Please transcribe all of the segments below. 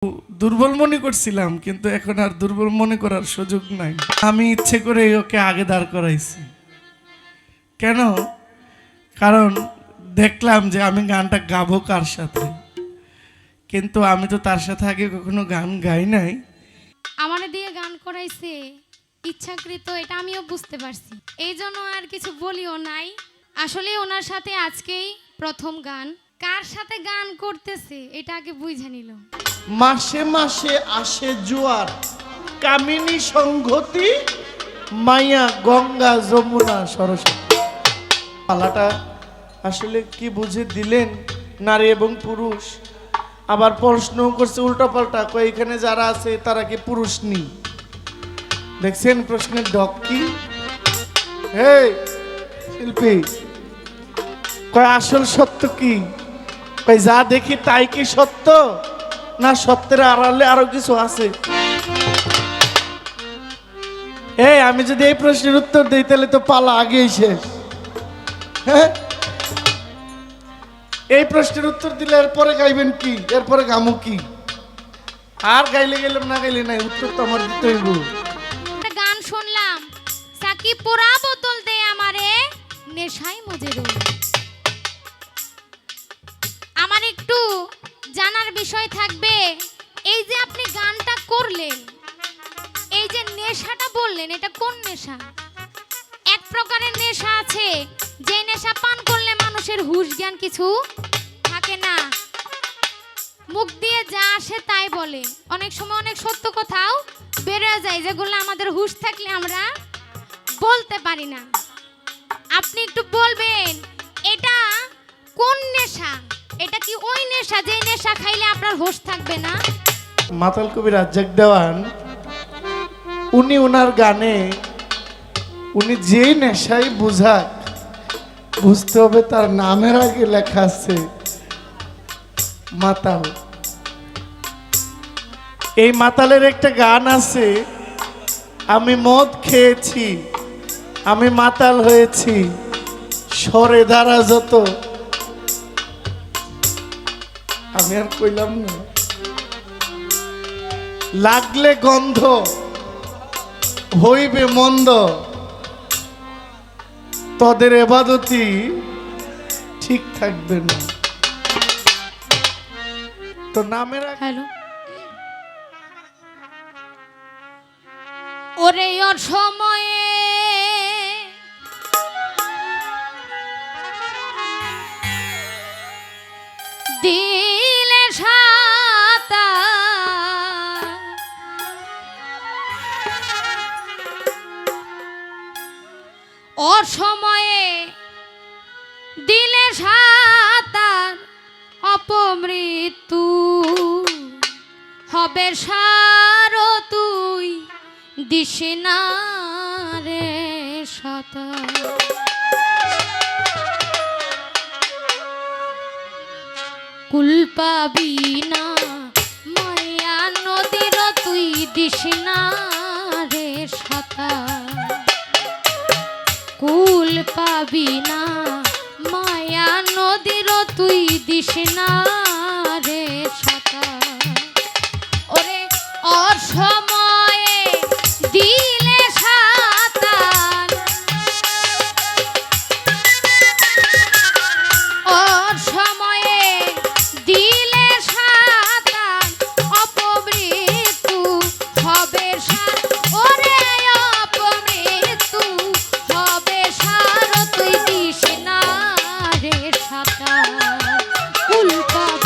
দুর্বল মনে করছিলাম, কিন্তু এখন আর দুর্বল মনে করার সুযোগ নাই। আমি ইচ্ছে করে ওকে আগে দাঁড় করাইছি। কেন? কারণ দেখলাম যে আমি গানটা গাবো কার সাথে, কিন্তু আমি তো তার সাথে আগে কখনো গান গাই নাই। আমারে দিয়ে গান করাইছে ইচ্ছাকৃত, এটা আমিও বুঝতে পারছি, এই জন্য আর কিছু বলিও নাই। আসলে ওনার সাথে আজকেই প্রথম গান। কার সাথে গান করতেছে এটা আগে বুঝে নিল। মাসে মাসে আসে জোয়ার, কামিনী সংগতি, মাইয়া গঙ্গা যমুনা সরস্বতী। পালাটা আসলে কি বুঝে দিলেন নারী এবং পুরুষ? আবার প্রশ্ন করছে উল্টাপাল্টা, কয় এখানে যারা আছে তারা কি পুরুষ নি? দেখছেন প্রশ্নের ডক কি? হে শিল্পী, কয় আসল সত্য কি? কয় যা দেখি তাই কি সত্য, না সত্যের আড়ালে আরো কিছু আছে? আমি যদি এই প্রশ্নের উত্তর দিই তাহলে তো পালা আগেই শেষ। হ্যাঁ, এই প্রশ্নের উত্তর দিলে এরপরে গাইবেন কি? এরপরে গামু কি? আর গাইলে গেলাম, না গাইলে নাই, উত্তর তো আমার দিতে হইব। একটা গান শুনলাম, সাকি পোড়া বোতল দে আমারে নেশাই মজে রই। আমার একটু জানার বিষয় থাকবে, এই যে আপনি গানটা করলেন, এই যে নেশাটা বললেন, এটা কোন নেশা? এক প্রকারের নেশা আছে যে নেশা পান করলে মানুষের হুঁশ জ্ঞান কিছু থাকে না, মুখ দিয়ে যা আসে তাই বলে, অনেক সময় অনেক সত্য কথাও বেরিয়ে যায় যেগুলো আমাদের হুঁশ থাকলে আমরা বলতে পারি না। আপনি একটু বলবেন এটা কোন নেশা? এটা কি ওই নেশা যে নেশা খাইলে আপনার হুঁশ থাকবে না? মাতাল কবি রাজ্জাক দেওয়ান উনি ওনার গানে উনি যেই নেশাই বুঝাক, বুঝতে হবে তার নামের আগে লেখা আছে মাতাল। এই মাতালের একটা গান আছে, আমি মদ খেয়েছি, আমি মাতাল হয়েছি, সরে ধারা যত। আমি আর কইলাম না, লাগলে গন্ধ হইবে মন্দ, তোদের এবাদতি ঠিক থাকবে না। তো নামের হ্যালো, ওরে ওর সময়ে দিলে সাতা, ওর সময়ে দিলে সাতার, অপমৃত্যু হবে সার, তুই দিস না রে সাতার। কুল পাবি না মায়া নদীর, তুই দিস না রে সাতার। কুল পাবি না মায়া নদীর, তুই দিস না রে সাতার। ওরে ওর সময়ে দিলে সাতার, ওর সময়ে দিলে সাতার, অপমৃত্যু হবে সার। ওরে অপমৃত্যু হবে সার, তুই দিস না রে সাতার। কুল পাবি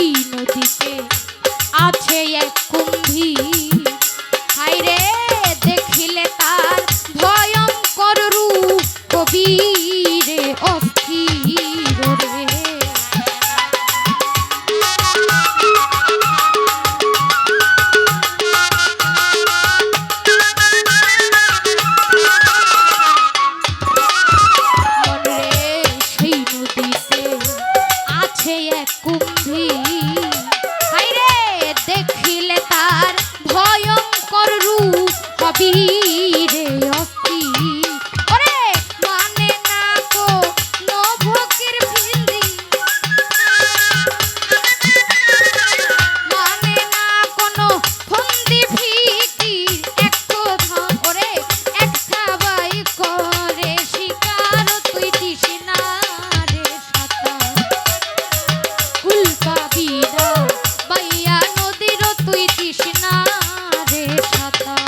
সেই নদীতে আছে এক কুম্ভীর, হায়রে দেখিলে তার ভয়ঙ্কর রূপ কবিরে অস্থির রে। বীরে অস্থির ওরে মানে না কো নভকের ফিন্দি, মানে না কোনো ফন্দি ফিকির, এক কথা ওরে এক সবাই করে শিকার তুই তৃষ্ণা রে সাঁতার কুল পাবি না বাইয়া নদীর তুই তৃষ্ণা রে সাঁতার।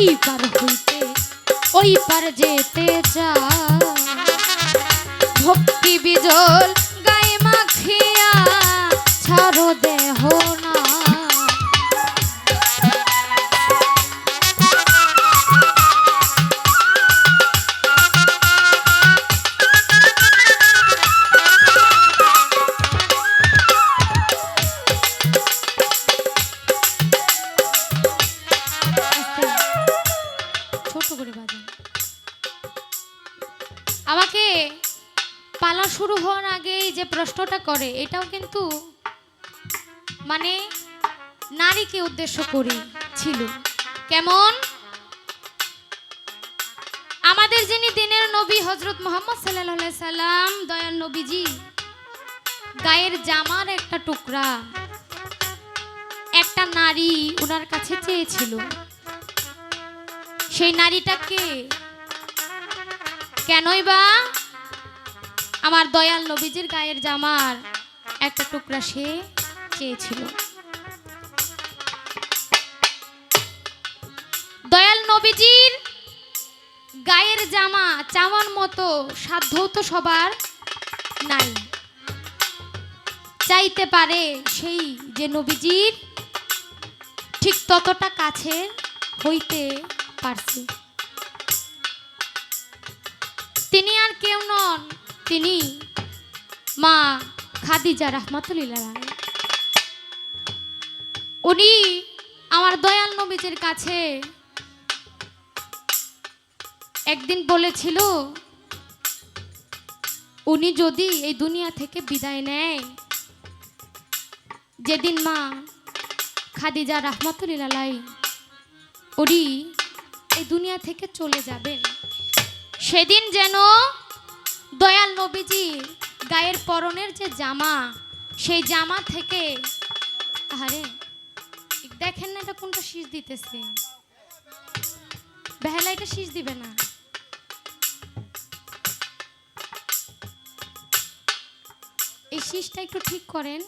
এই পার হইতে ওই পার যেতে যা, ভক্তি বিজল গায়ে মাখিয়া ছাড়ো দেহ না। আমাকে পালা শুরু হওয়ার আগেই যে প্রশ্নটা করে এটাও কিন্তু মানে নারীকে উদ্দেশ্য করে ছিল। কেমন? আমাদের যিনি দিনের নবী হযরত মুহাম্মদ সাল্লাল্লাহু আলাইহি সাল্লাম দয়াল নবীজি গায়ের জামার একটা টুকরা একটা নারী ওনার কাছে চেয়েছিল। সেই নারীটাকে কেনই বা আমার দয়াল নবীজির গায়ের জামার একটা টুকরা সে চেয়েছিল। দয়াল নবীজির গায়ের জামা চাওয়ার মতো সাধ্য তো সবার নাই, চাইতে পারে সেই যে নবীজির ঠিক ততটা কাছে হইতে পারছে। তিনি আর কেউ নন, তিনি মা খাদিজা রাহমাতুল্লাহ আলাইহা। উনি আমার দয়াল নবীজির কাছে একদিন বলেছিল উনি যদি এই দুনিয়া থেকে বিদায় নেয়, যেদিন মা খাদিজা রাহমাতুল্লাহ আলাইহা উনি এই দুনিয়া থেকে চলে যাবেন, সেদিন যেন দয়াল নবীজি গায়ের পরনের যে জামা সেই জামা থেকে, আরে দেখেন না এটা কোনটা শীষ দিতেছে, বেহালা এটা শীষ দিবে না। এই শীষটা একটু ঠিক করেন।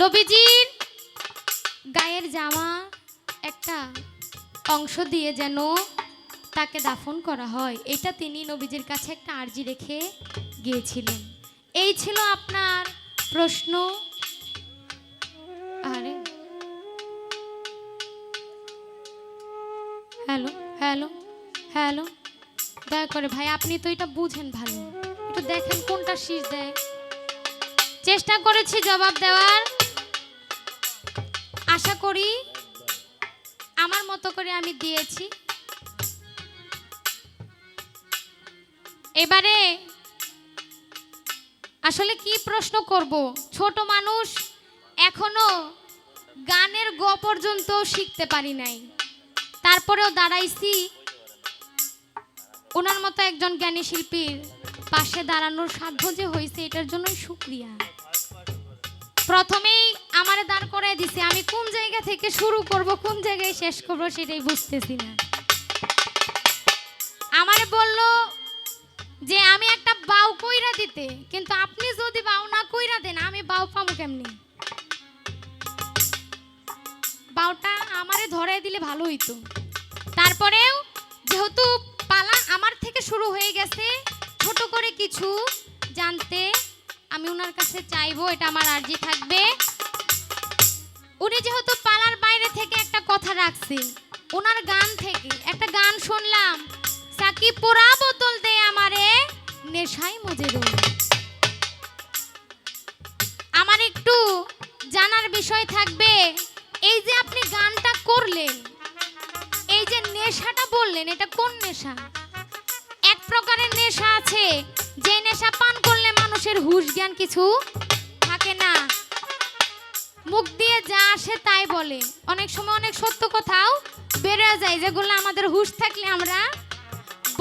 নবীজির গায়ের জামা একটা অংশ দিয়ে যেন তাকে দাফন করা হয়, এটা তিনি নবীজির কাছে একটা আর্জি রেখে গিয়েছিলেন। এই ছিল আপনার প্রশ্ন। আরে হ্যালো হ্যালো হ্যালো, দয়া করে ভাই আপনি তো এটা বুঝেন ভালো, একটু দেখেন কোনটা শীষ দেয়। চেষ্টা করেছি জবাব দেওয়ার, আশা করি আমার মতো করে আমি দিয়েছি। এবারে আসলে কি প্রশ্ন করব, ছোট মানুষ এখনো গানের গ পর্যন্ত শিখতে পারি নাই, তারপরেও দাঁড়াইছি ওনার মতো একজন জ্ঞানী শিল্পীর পাশে দাঁড়ানোর সাধ্য যে হয়েছে এটার জন্যই শুকরিয়া। প্রথমেই আমারে দাঁড় করায় দিছে, আমি কোন জায়গা থেকে শুরু করব কোন জায়গায় শেষ করব সেটাই বুঝতেছি না। আমারে বলল যে আমি একটা বাউ কইরা দিতে, কিন্তু আপনি যদি বাউ না কইরা দেন আমি বাউ পামু কেমনি? বাউটা আমারে ধরে দিলে ভালো হইতো। তারপরেও যেহেতু পালা আমার থেকে শুরু হয়ে গেছে, ছোট করে কিছু জানতে আমি ওনার কাছে চাইবো, এটা আমার আর্জি থাকবে। উনি যেহেতু পালার বাইরে থেকে একটা কথা রাখছে, ওনার গান থেকে একটা গান শুনলাম, সাকিব পোড়া বোতল দে আমারে নেশায় মজে রই। আমার একটু জানার বিষয় থাকবে, এই যে আপনি গানটা করলেন, এই যে নেশাটা বললেন, এটা কোন নেশা? এক প্রকারের নেশা আছে যে নেশা পান করলে মানুষের হুঁশ জ্ঞান কিছু থাকে না, মুখ দিয়ে যা আসে তাই বলে, অনেক সময় অনেক সত্য কথাও বেড়ে যায় যেগুলো আমাদের হুঁশ থাকলে আমরা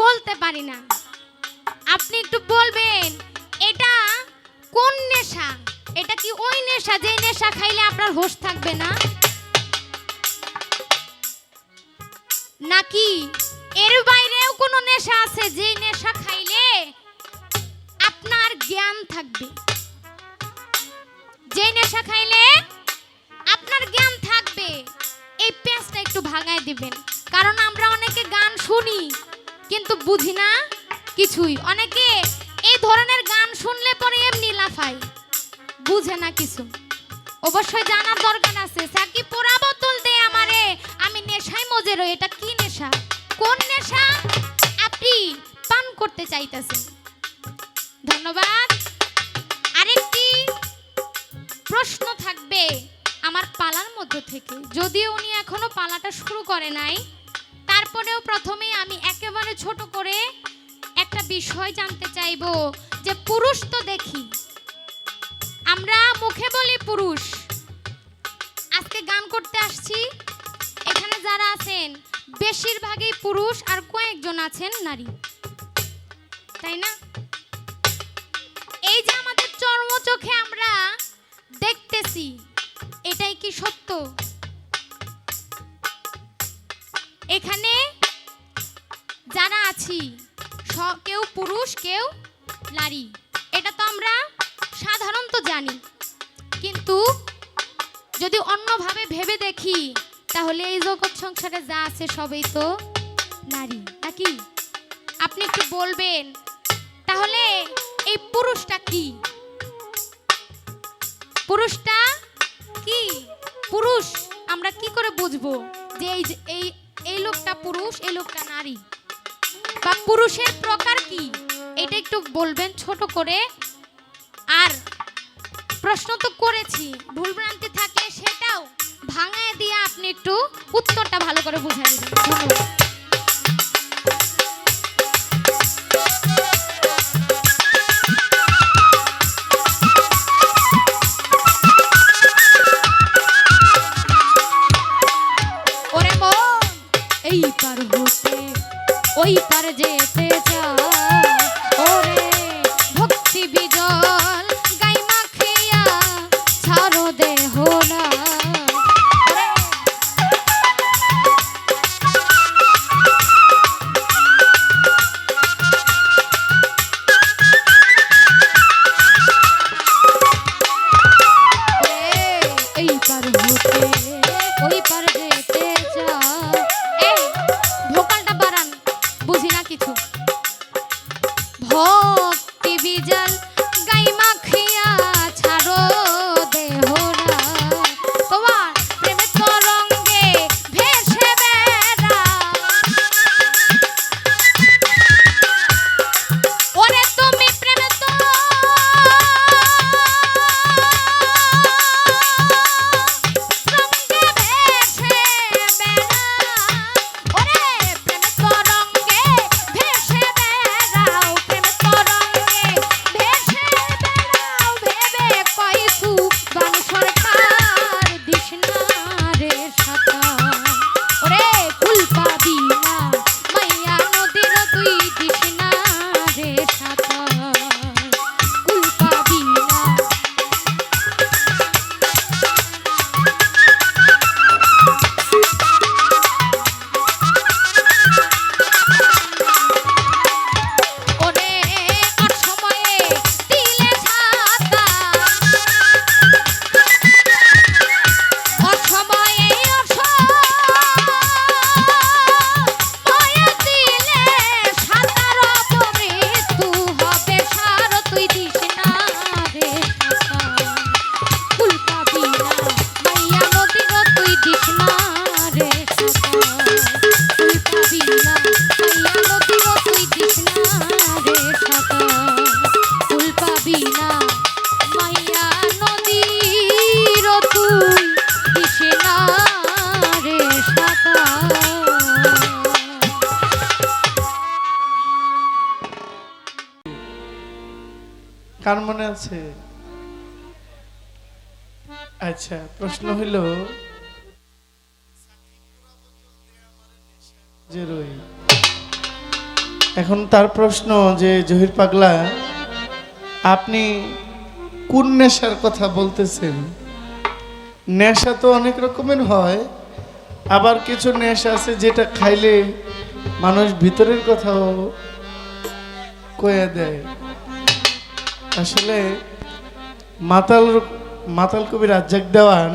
বলতে পারি না। আপনি একটু বলবেন এটা কোন নেশা? এটা কি ওই নেশা যে নেশা খাইলে আপনার হুঁশ থাকবে না, নাকি এর বাইরেও কোনো নেশা আছে যে নেশা খাইলে আপনার জ্ঞান থাকবে? যে নেশা খাইলে আপনার জ্ঞান থাকবে, এই পেঁচটা একটু ভাঙায় দিবেন। কারণ আমরা অনেকে গান শুনি কিন্তু বুঝি না কিছুই, অনেকে এই ধরনের গান শুনলে পরে এমনি লাফায়, বুঝে না কিছু। অবশ্যই জানার দরকার আছে, সাকিব পোড়া বোতল দে আমারে আমি নেশায় মজে রই, এটা কি নেশা? কোন নেশা আপনি পান করতে চাইতেছেন? ধন্যবাদ। আরেকটি প্রশ্ন থাকবে আমার পালার মধ্য থেকে, যদিও উনি এখনো পালাটা শুরু করে নাই, তারপরেও প্রথমে আমি একেবারে ছোট করে একটা বিষয় জানতে চাইবো, যে পুরুষ তো দেখি, আমরা মুখে বলি পুরুষ, আজকে গান করতে আসছি, এখানে যারা আছেন বেশিরভাগই পুরুষ আর কয়েকজন আছেন নারী, তাই না? এই যে আমাদের চর্মচোখে আমরা দেখতেছি, এটাই কি সত্য? এখানে যারা আছি কেউ পুরুষ কেউ নারী, এটা তো আমরা সাধারণত জানি, কিন্তু যদি অন্যভাবে ভেবে দেখি তাহলে এই জগৎ সংসারে যা আছে সবই তো নারী, নাকি? আপনি একটু বলবেন তাহলে এই পুরুষটা কি? পুরুষটা কি? পুরুষ আমরা কি করে বুঝবো যে এই লোকটা পুরুষ, এই লোকটা নারী, বা পুরুষের প্রকার কি? এটা একটু বলবেন ছোট করে। আর প্রশ্ন তো করেছি, ভুলভ্রান্তি থাকলে সেটাও ভাঙায় দিয়ে আপনি একটু উত্তরটা ভালো করে বুঝিয়ে দিবেন। ধন্যবাদ। ওরে মন এই পার হতে ওই পার যেতে চায়, ওরে ভক্তি বিজল গাই মাখিয়া ছাড়ো দেহ না। কার মনে আছে? আচ্ছা, প্রশ্ন হইল যে রই, এখন তার প্রশ্ন যে জহির পাগলা আপনি কোন নেশার কথা বলতেছেন? নেশা তো অনেক রকমের হয়, আবার কিছু নেশা আছে যেটা খাইলে মানুষ ভিতরের কথাও কয়ে দেয়। আসলে মাতাল কবি রাজ্জাক দেওয়ান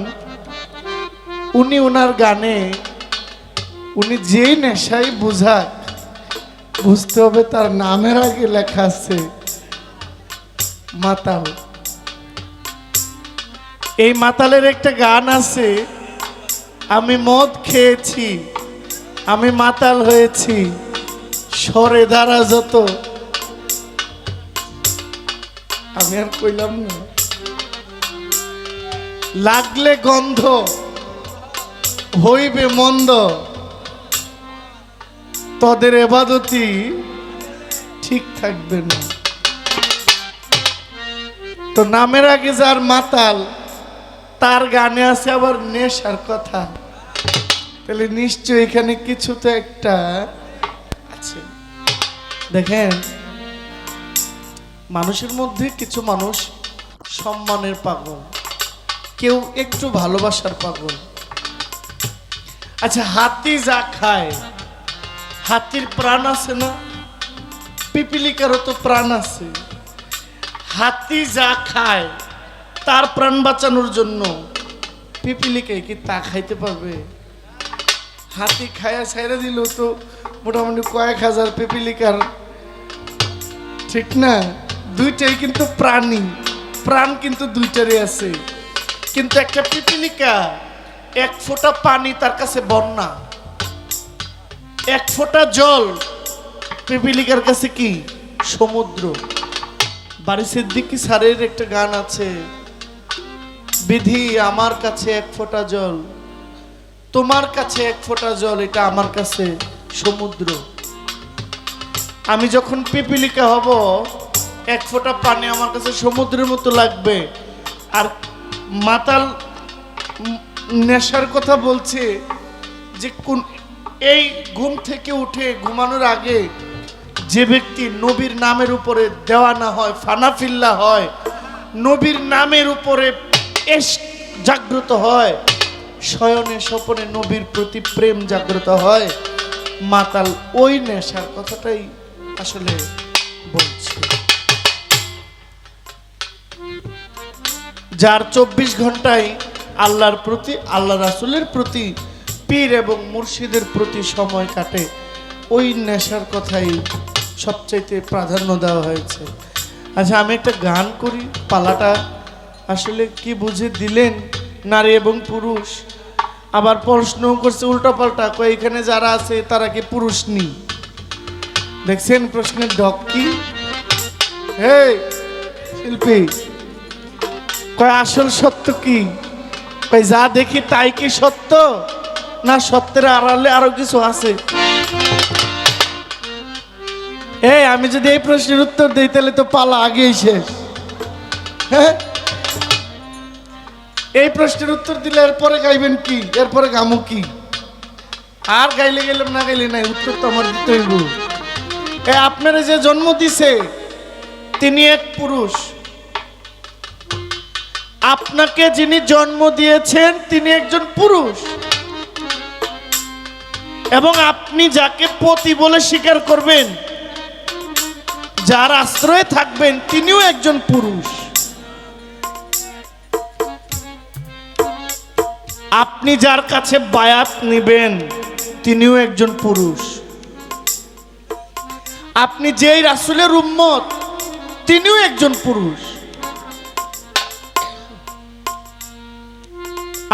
উনি ওনার গানে উনি যেই নেশাই বুঝাক, বুঝতে হবে তার নামের আগে লেখা আছে মাতাল। এই মাতালের একটা গান আছে, আমি মদ খেয়েছি, আমি মাতাল হয়েছি, সরে দাঁড়া যত। আমি আর কইলাম না, লাগলে গন্ধ হইবে মন্দ, তোদের এবাদতি ঠিক থাকবে না। তো নামের আগে যার মাতাল তার গানে আছে আবার নেশার কথা, তাহলে নিশ্চয় এখানে কিছু তো একটা আছে। দেখেন, মানুষের মধ্যে কিছু মানুষ সম্মানের পাগল, কেউ একটু ভালোবাসার পাগল। আচ্ছা, হাতি যা খায়, হাতির প্রাণ আছে না? পিপিলিকারও তো প্রাণ আছে। হাতি যা খায় তার প্রাণ বাঁচানোর জন্য পিপিলিকায় কি তা খাইতে পারবে? হাতি খায়া ছাইরা দিল তো মোটামুটি কয়েক হাজার পিপিলিকার, ঠিক না? দুইটাই কিন্তু প্রাণী, প্রাণ কিন্তু দুইটারই আছে। কিন্তু একটা পিপিলিকা এক ফোঁটা পানি তার কাছে বন্যা, এক ফোঁটা জল পিপিলিকার কাছে কি সমুদ্র। বাড়ি সিদ্দিকী স্যারের একটা গান আছে, বিধি আমার কাছে এক ফোঁটা জল, তোমার কাছে এক ফোঁটা জল, এটা আমার কাছে সমুদ্র। আমি যখন পিপিলিকা হব, এক ফোঁটা পানি আমার কাছে সমুদ্রের মতো লাগবে। আর মাতাল নেশার কথা বলছে যে কোন এই ঘুম থেকে উঠে ঘুমানোর আগে যে ব্যক্তি নবীর নামের উপরে দেওয়ানা হয়, ফানাফিল্লা হয়, নবীর নামের উপরে ইশক জাগ্রত হয়, শয়নে স্বপনে নবীর প্রতি প্রেম জাগ্রত হয়, মাতাল ওই নেশার কথাটাই আসলে বলছে। যার 24 ঘন্টায় আল্লাহর প্রতি, আল্লাহ রাসূলের প্রতি, পীর এবং মুর্শিদের প্রতি সময় কাটে, ওই নেশার কথাই সবচাইতে প্রাধান্য দেওয়া হয়েছে। আচ্ছা, আমি একটা গান করি, পালাটা আসলে কি বুঝে দিলেন নারী এবং পুরুষ? আবার প্রশ্ন করছে উল্টা পাল্টা, কয় এখানে যারা আছে তারা কি পুরুষ নি? দেখছেন প্রশ্নের ডক কি? হে শিল্পী, কয় আসল সত্য কি? কয় যা দেখি তাই কি সত্য, না সত্যের আড়ালে আরো কিছু আছে? আমি যদি এই প্রশ্নের উত্তর দিই তাহলে তো পালা আগেই শেষ। হ্যাঁ, এই প্রশ্নের উত্তর দিলে এরপরে গাইবেন কি? এরপরে গামু কি? আর গাইলে গেলাম, না গাইলে নাই, উত্তর তো আমার দিতে হইব। আপনারা যে জন্ম দিছে তিনি এক পুরুষ, আপনাকে যিনি জন্ম দিয়েছেন তিনি একজন পুরুষ, এবং আপনি যাকে পতি বলে স্বীকার করবেন, যার আশ্রয়ে থাকবেন, তিনিও একজন পুরুষ। আপনি যার কাছে বায়াত নিবেন তিনিও একজন পুরুষ। আপনি যেই রাসূলের উম্মত তিনিও একজন পুরুষ।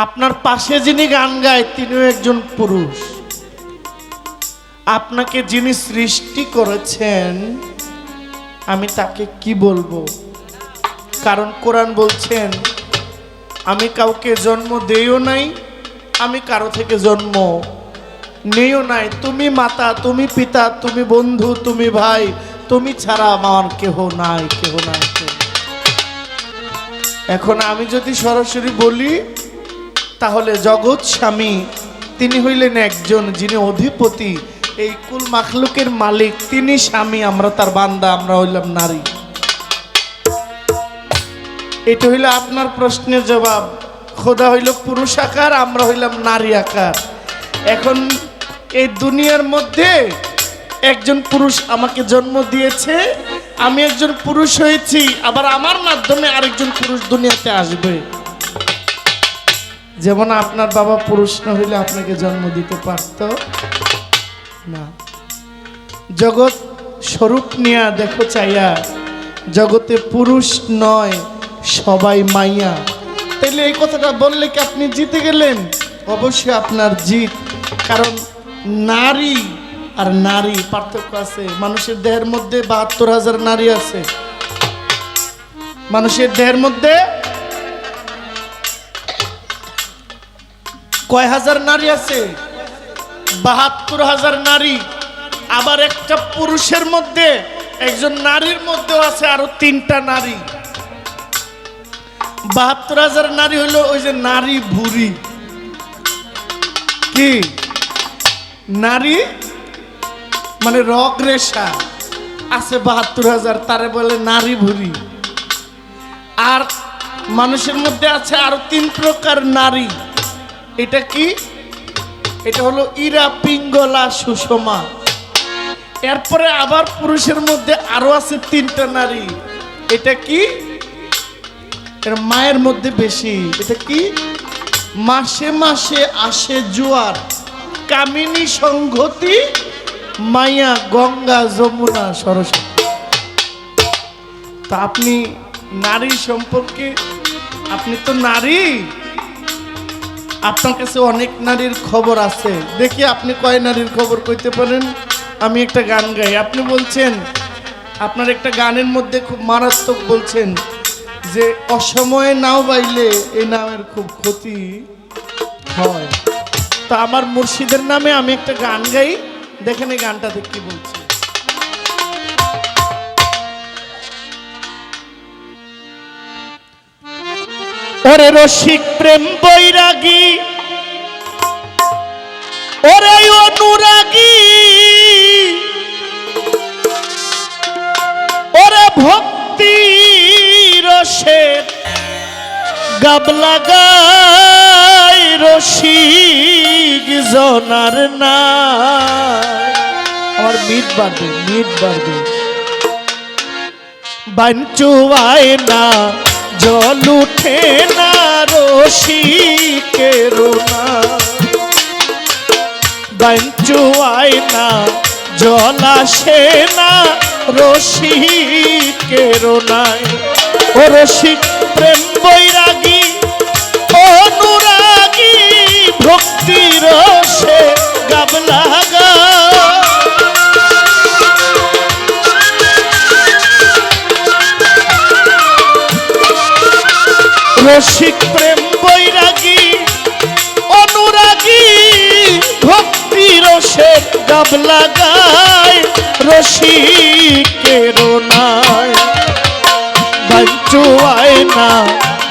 আপনার পাশে যিনি গান গায় তিনিও একজন পুরুষ। আপনাকে যিনি সৃষ্টি করেছেন আমি তাকে কি বলবো? কারণ কোরআন বলছেন, আমি কাউকে জন্ম দেইও নাই, আমি কারো থেকে জন্ম নেইও নাই। তুমি মাতা, তুমি পিতা, তুমি বন্ধু, তুমি ভাই, তুমি ছাড়া আমার কেহ নাই, কেহ নাই। এখন আমি যদি সরাসরি বলি তাহলে জগৎ স্বামী তিনি হইলেন একজন যিনি অধিপতি, এই কুল মাখলুকের মালিক, তিনি স্বামী, আমরা তার বান্দা, আমরা হইলাম নারী। এটা হইল আপনার প্রশ্নের জবাব। খোদা হইল পুরুষ আকার, আমরা হইলাম নারী আকার। এখন এই দুনিয়ার মধ্যে একজন পুরুষ আমাকে জন্ম দিয়েছে, আমি একজন পুরুষ হয়েছি, আবার আমার মাধ্যমে আরেকজন পুরুষ দুনিয়াতে আসবে। যেমন আপনার বাবা পুরুষ না হইলে আপনাকে জন্ম দিতে পারত না। জগৎ স্বরূপ নিয়া দেখো চাইয়া, জগতে পুরুষ নয় সবাই মাইয়া। তাইলে এই কথাটা বললে কি আপনি জিতে গেলেন? অবশ্যই আপনার জিত, কারণ নারী আর নারী পার্থক্য আছে। মানুষের দেহের মধ্যে ৭২,০০০ নারী আছে। মানুষের দেহের মধ্যে কয় হাজার নারী আছে? ৭২,০০০ নারী। আবার একটা পুরুষের মধ্যে, একজন নারীর মধ্যেও আছে আরো ৩টা নারী। ৭২,০০০ নারী হলো ওই যে নারী ভুরি। কি নারী মানে রগ রেশা আছে ৭২,০০০, তারে বলে নারী ভুরি। আর মানুষের মধ্যে আছে আরো ৩ প্রকার নারী। এটা কি? এটা হলো ইরা, পিঙ্গলা, সুষমা। এরপরে আবার পুরুষের মধ্যে আরো আছে ৩টা নারী। এটা কি? এর মায়ের মধ্যে বেশি। এটা কি? মাসে মাসে আসে জোয়ার, কামিনী সংঘতি, মাইয়া গঙ্গা যমুনা সরস্বতী। তা আপনি নারী সম্পর্কে, আপনি তো নারী, আপনার কাছে অনেক নারীর খবর আছে। দেখি আপনি কয় নারীর খবর কইতে পারেন। আমি একটা গান গাই, আপনি বলছেন, আপনার একটা গানের মধ্যে খুব মারাত্মক বলছেন যে অসময়ে নাও বাইলে এই নামের খুব ক্ষতি হয়। তা আমার মুর্শিদের নামে আমি একটা গান গাই, দেখেন এই গানটাতে কি বলছে। ওরে রসিক প্রেম বৈরাগী, ওরে অনুরাগী, ওরে ভক্তি রসের গাবলা গাই, রসিক জনার না। আমার মিট বাড়বে, মিট বাড়বে। বাঞ্চুয়ায় না জল উঠে না, রসিকের না। বাঞ্চুয়ায় না জল আসে না, রসিকের নাই। ও রসিক প্রেম বৈরাগী, অনুরাগী, ভক্তি রসে গাবলা গা। রসিক প্রেম বৈরাগী, অনুরাগী, ভক্তি রসের গাবলা গায়, রসিকের নাই। বাঞ্চুয়ায় না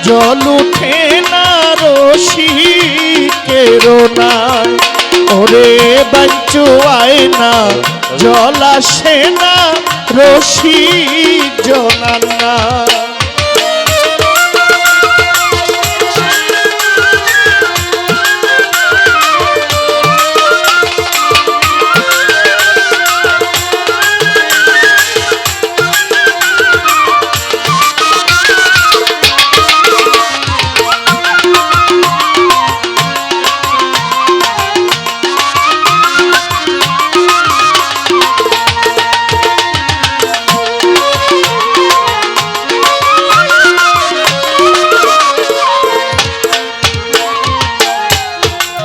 জল উঠে না, রসিকের নাই। ওরে বাঞ্চুয়ায় না জল আসে না, রসিক জনার না।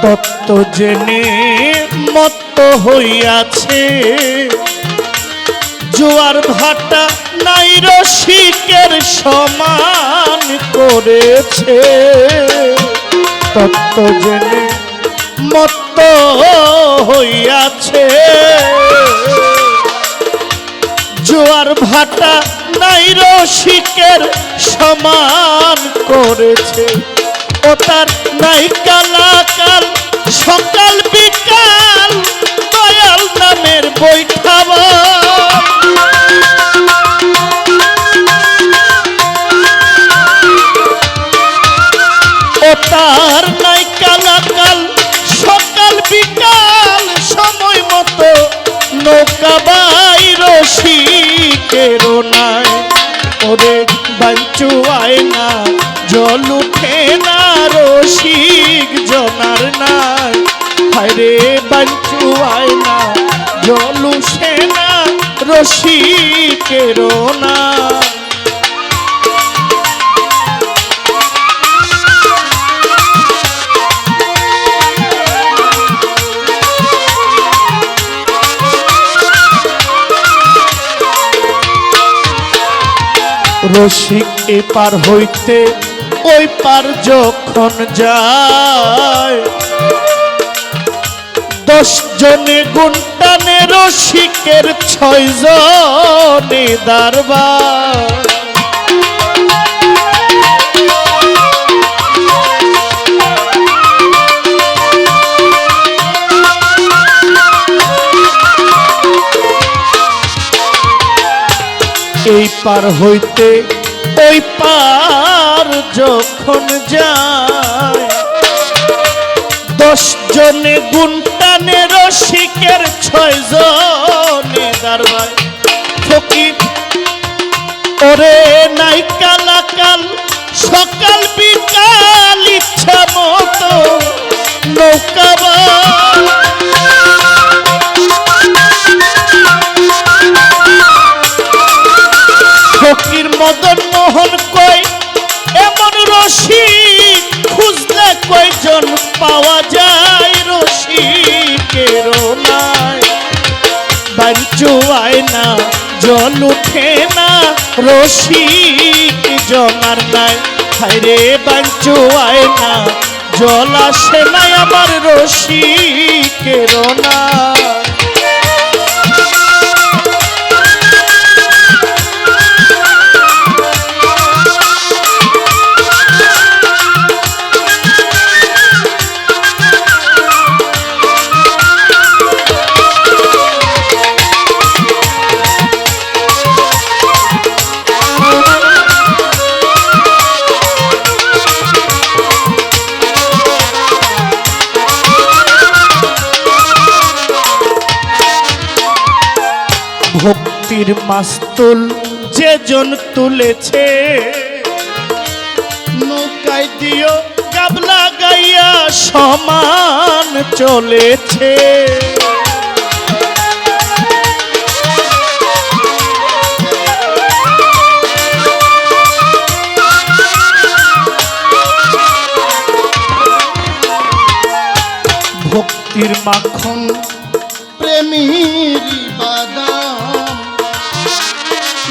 তত্ত্ব জেনে মত্ত হইয়াছে, জোয়ার ভাটা নাই রসিকের সমান করেছে। তত্ত্ব জেনে মত্ত হইয়াছে, জোয়ার ভাটা নাই রসিকের সমান করেছে। ও তার নাই কালাকাল সকাল বিকাল দয়াল নামের বৈঠাবা। ও তার নাই কালাকাল সকাল বিকাল সময় মতো নৌকা বাই রসিকের নাই। ওরে বাঞ্চু আয়না জল উঠে না রসিক জনার নাই। হায়রে বাঞ্চু আয়না জল উঠে না রসিকের নাই। রসিক এপার হইতে ওই পার যখন যায় 10 জনে গুনটানে রসিকের 6 জনে দরবার। এই পার হইতে ওই পার যখন যায় 10 জনে গুনটানে রসিকের 6 জনে দরবার। ফকির ওরে নাই কালাকাল সকাল বিকাল ইচ্ছা মতো নৌকা ফকির মদন মোহন কই এমন রসিক খুঁজলে কয়জন পাওয়া যায় রসিকের নাই। বাঞ্চু আয়না জল উঠে না রসিক জনার নাই। হায়রে বাঞ্চু আয়না জল আসে না আমার রসিকের নাই। ভক্তির মাস্তুল যে জন তুলেছে নৌকায় দিও গাবলা গাইয়া সমান চলেছে। ভক্তির মাখন প্রেমীর বাদাম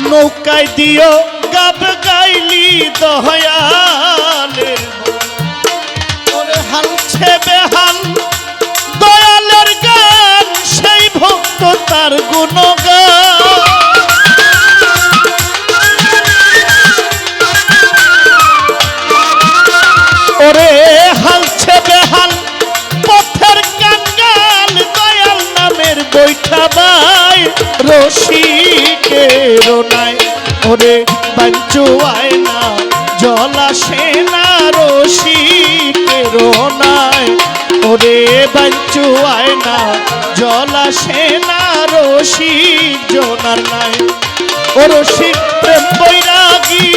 নৌকায় দিও গাব গাইলি দয়ালের ওরে হালছে বেহাল দয়ালের গান সেই ভক্ত তার গুণগান। ওরে হালছে বেহাল পথের কাঙ্গাল দয়াল নামের বৈঠাবাই রসিকের নাই। ওরে বাঞ্চু আয়না জল আসে না রসিকের নাই। ওরে বাঞ্চু আয়না জল আসে না রসিক জনার নাই। ও রসিক প্রেম বৈরাগী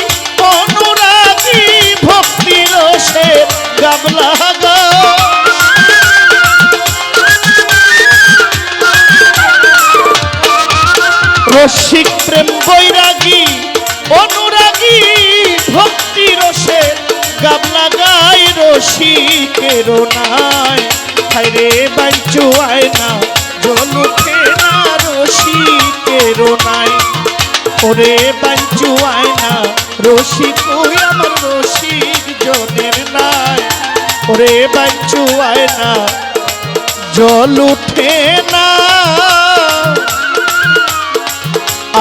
অনুরাগী ভক্তি রসে গাবলা গা। রসিক প্রেম বৈরাগী অনুরাগী ভক্তি রসে গাবলা গাই রসিকের নাই। হায়রে বাঞ্চু আয়না জল উঠে না রসিকের নাই। ওরে বাঞ্চু আয়না রসিক ওই আমার রসিক জনের নাই। ওরে বাঞ্চু আয়না জল উঠে না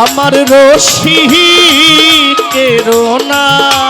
আমার রসিকের নাই।